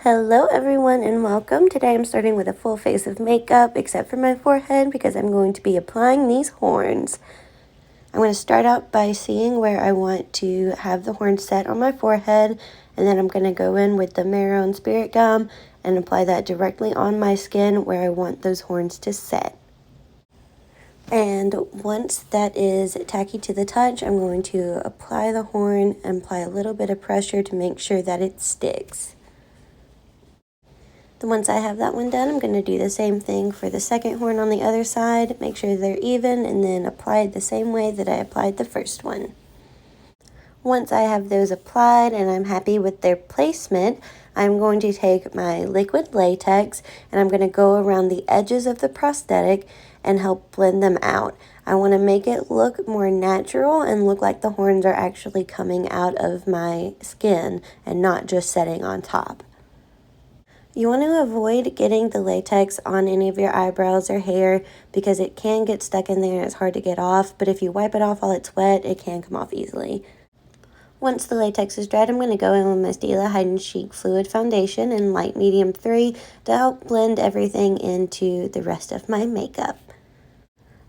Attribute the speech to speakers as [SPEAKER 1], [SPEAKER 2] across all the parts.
[SPEAKER 1] Hello everyone and welcome. Today I'm starting with a full face of makeup except for my forehead because I'm going to be applying these horns. I'm going to start out by seeing where I want to have the horn set on my forehead, and then I'm going to go in with the Mehron Spirit Gum and apply that directly on my skin where I want those horns to set. And once that is tacky to the touch, I'm going to apply the horn and apply a little bit of pressure to make sure that it sticks. Then once I have that one done, I'm going to do the same thing for the second horn on the other side, make sure they're even, and then apply it the same way that I applied the first one. Once I have those applied and I'm happy with their placement, I'm going to take my liquid latex and I'm going to go around the edges of the prosthetic and help blend them out. I want to make it look more natural and look like the horns are actually coming out of my skin and not just setting on top. You want to avoid getting the latex on any of your eyebrows or hair because it can get stuck in there and it's hard to get off, but if you wipe it off while it's wet, it can come off easily. Once the latex is dried, I'm going to go in with my Stila Hide and Chic Fluid Foundation in Light Medium 3 to help blend everything into the rest of my makeup.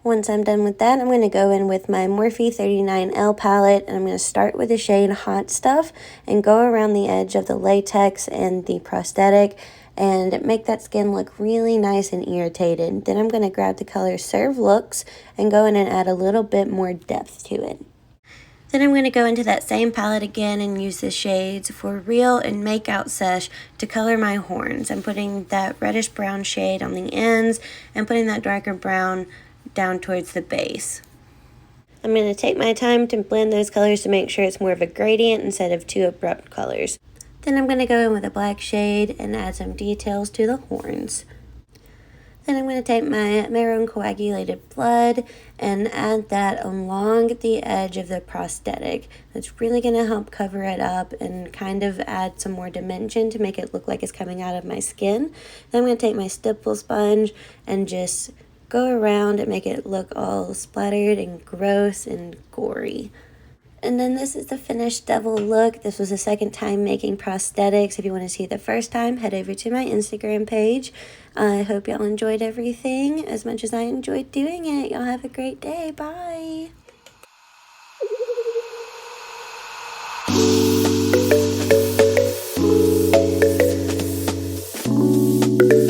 [SPEAKER 1] Once I'm done with that, I'm going to go in with my Morphe 39L palette, and I'm going to start with the shade Hot Stuff and go around the edge of the latex and the prosthetic and make that skin look really nice and irritated. Then I'm going to grab the color Serve Looks and go in and add a little bit more depth to it. Then I'm going to go into that same palette again and use the shades For Real and Make Out Sesh to color my horns. I'm putting that reddish brown shade on the ends and putting that darker brown down towards the base. I'm going to take my time to blend those colors to make sure it's more of a gradient instead of two abrupt colors. Then I'm going to go in with a black shade and add some details to the horns. Then I'm going to take my Mehron Coagulated Blood and add that along the edge of the prosthetic. That's really going to help cover it up and kind of add some more dimension to make it look like it's coming out of my skin. Then I'm going to take my stipple sponge and just go around and make it look all splattered and gross and gory. And then this is the finished devil look. This was the second time making prosthetics. If you want to see the first time, head over to my Instagram page. I hope y'all enjoyed everything as much as I enjoyed doing it. Y'all have a great day. Bye.